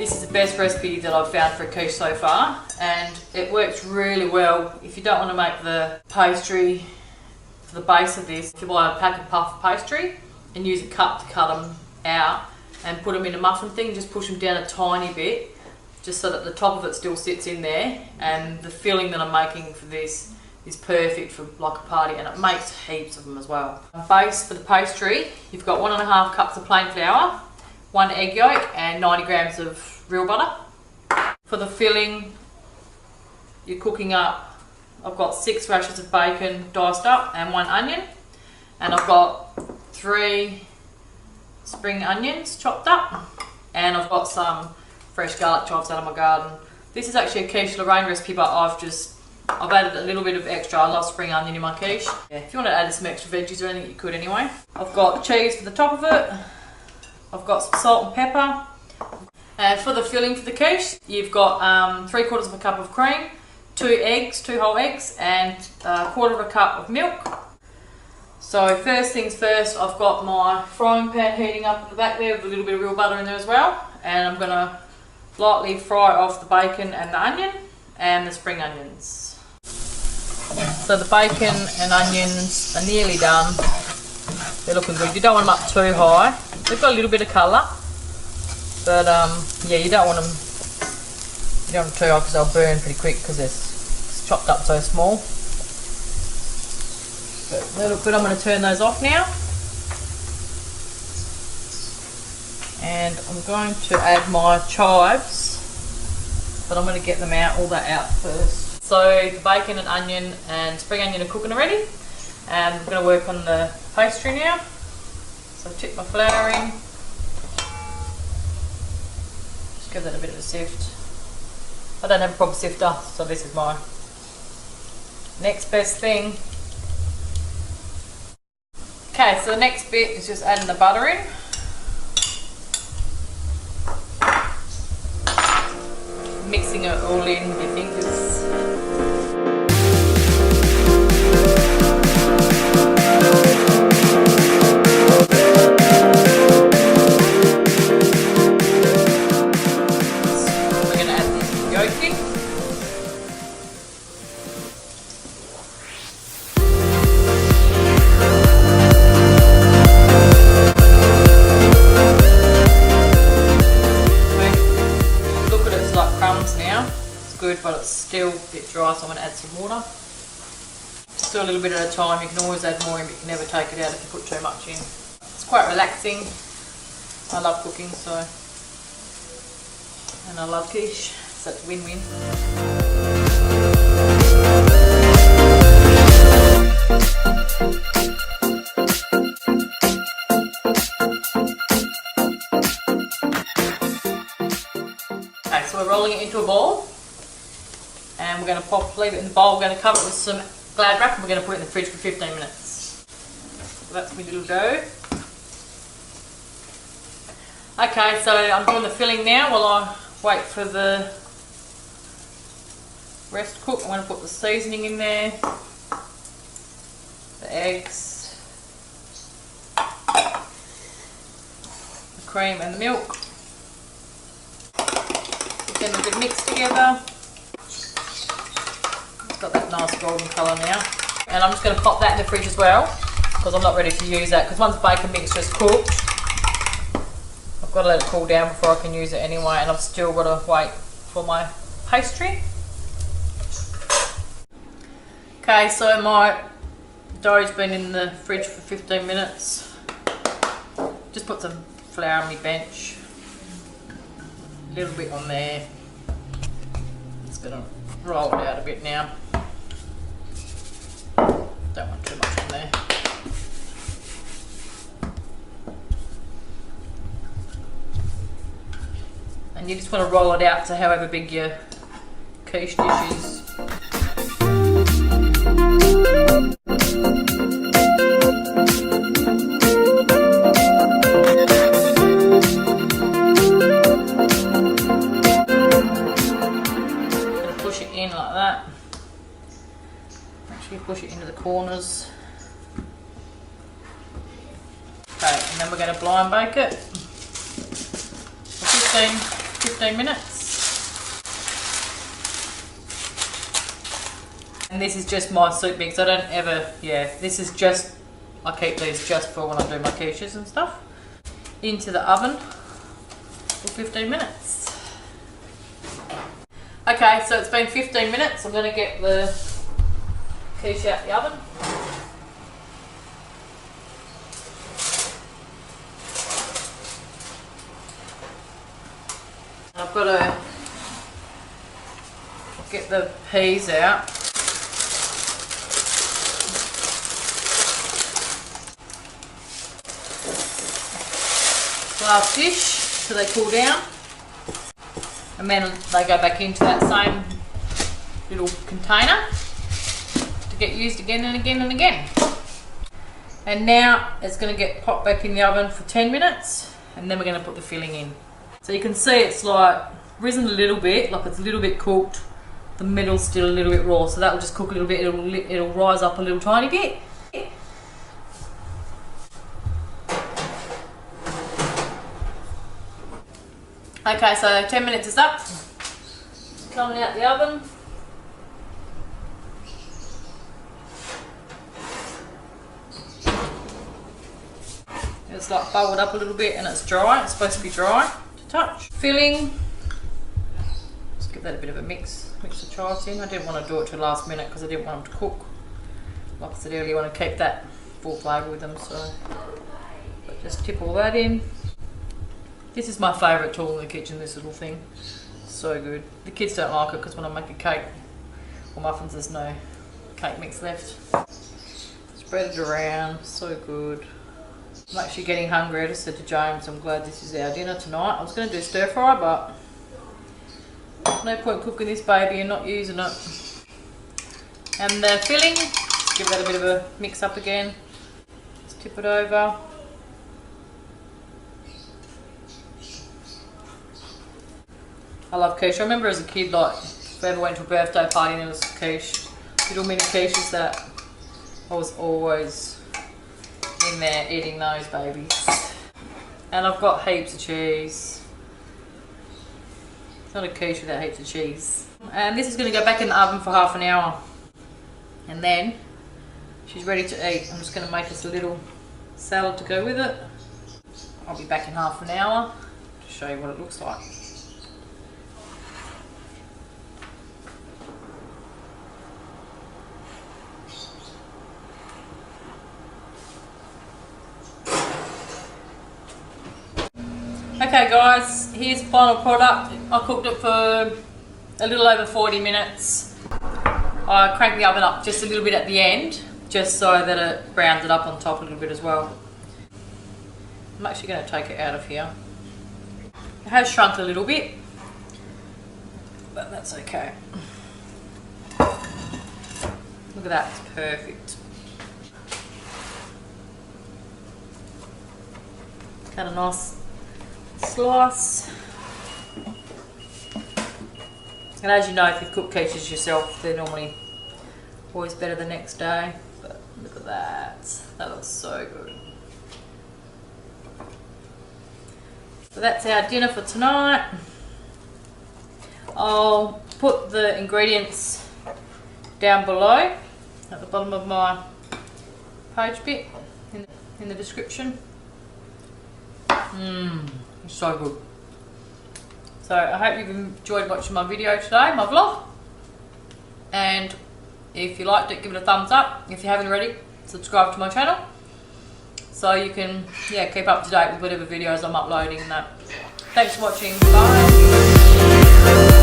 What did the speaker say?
This is the best recipe that I've found for a quiche so far, and it works really well. If you don't want to make the pastry for the base of this, if you buy a pack of puff pastry and use a cup to cut them out and put them in a muffin thing, just push them down a tiny bit, just so that the top of it still sits in there, and the filling that I'm making for this is perfect for like a party, and it makes heaps of them as well. Base for the pastry, you've got 1.5 cups of plain flour, 1 egg yolk and 90 grams of real butter. For the filling, you're cooking up, I've got 6 rashers of bacon diced up and 1 onion, and I've got 3 spring onions chopped up, and I've got some fresh garlic chives out of my garden. This is actually a quiche Lorraine recipe, but I've added a little bit of extra. I love spring onion in my quiche. Yeah, if you want to add some extra veggies or anything, you could anyway. I've got cheese for the top of it. I've got some salt and pepper. And for the filling for the quiche, you've got 3/4 cup of cream, 2 eggs, 2 whole eggs, and 1/4 cup of milk. So first things first, I've got my frying pan heating up at the back there with a little bit of real butter in there as well. And I'm gonna lightly fry off the bacon and the onion and the spring onions. So the bacon and onions are nearly done. They're looking good. You don't want them up too high. They've got a little bit of colour, but yeah, you don't want them too high because they'll burn pretty quick because it's chopped up so small. But they look good. I'm going to turn those off now, and I'm going to add my chives, but I'm going to get them out, all that out first. So the bacon and onion and spring onion are cooking already, and I'm going to work on the pastry now. So tip my flour in, just give that a bit of a sift. I don't have a proper sifter, so this is my next best thing. Okay, so the next bit is just adding the butter in. Mixing it all in with your fingers. Good, but it's still a bit dry, so I'm going to add some water. Just do a little bit at a time. You can always add more in, but you can never take it out if you put too much in. It's quite relaxing. I love cooking, so, and I love quiche, so it's win-win. Okay, so we're rolling it into a bowl. And we're going to leave it in the bowl. We're going to cover it with some Glad wrap, and we're going to put it in the fridge for 15 minutes. So that's my little dough. Okay, so I'm doing the filling now while I wait for the rest to cook. I'm going to put the seasoning in there, the eggs, the cream and the milk. Put them a bit mixed together. Got that nice golden colour now, and I'm just going to pop that in the fridge as well because I'm not ready to use that, because once the bacon mixture is cooked, I've got to let it cool down before I can use it anyway, and I've still got to wait for my pastry. Okay, so my dough's been in the fridge for 15 minutes. Just put some flour on my bench, a little bit on there. Just going to roll it out a bit now. Don't want too much on there. And you just want to roll it out to however big your quiche dish is. Gonna push it in like that. Actually push it into the corners. Okay, and then we're going to blind bake it for 15 15 minutes. And this is just my soup mix. I don't ever, this is just, I keep these just for when I do my quiches and stuff. Into the oven for 15 minutes. Okay, so it's been 15 minutes. I'm going to get the quiche out the oven. I've got to get the peas out. Last dish so they cool down, and then they go back into that same little container to get used again and again and again. And now it's going to get popped back in the oven for 10 minutes, and then we're going to put the filling in. So you can see it's like risen a little bit, like it's a little bit cooked. The middle's still a little bit raw, so that will just cook a little bit. It'll rise up a little tiny bit. Okay, so 10 minutes is up. Coming out the oven. It's like bubbled up a little bit and it's dry. It's supposed to be dry to touch. Filling. Just give that a bit of a mix. Mix the chives in. I didn't want to do it till last minute because I didn't want them to cook. Like I said earlier, you want to keep that full flavour with them, so but just tip all that in. This is my favourite tool in the kitchen, this little thing. So good. The kids don't like it because when I make a cake or muffins there's no cake mix left. Spread it around, so good. I'm actually getting hungry. I just said to James, I'm glad this is our dinner tonight. I was going to do stir fry, but no point cooking this baby and not using it. And the filling, give that a bit of a mix up again. Just tip it over. I love quiche. I remember as a kid, like, if I ever went to a birthday party and there was quiche, little mini quiches, that I was always in there eating those babies. And I've got heaps of cheese. It's not a quiche without heaps of cheese. And this is going to go back in the oven for half an hour. And then she's ready to eat. I'm just going to make us a little salad to go with it. I'll be back in half an hour to show you what it looks like. Okay guys, here's the final product. I cooked it for a little over 40 minutes. I cranked the oven up just a little bit at the end, just so that it browns it up on top a little bit as well. I'm actually going to take it out of here. It has shrunk a little bit, but that's okay. Look at that, it's perfect. Got a nice slice. And as you know, if you cook quiches yourself, they're normally always better the next day. But look at that. That looks so good. So that's our dinner for tonight. I'll put the ingredients down below at the bottom of my page bit in the description. It's so good. So I hope you've enjoyed watching my video today, my vlog. And if you liked it, give it a thumbs up. If you haven't already, subscribe to my channel, so you can keep up to date with whatever videos I'm uploading and that. Thanks for watching. Bye.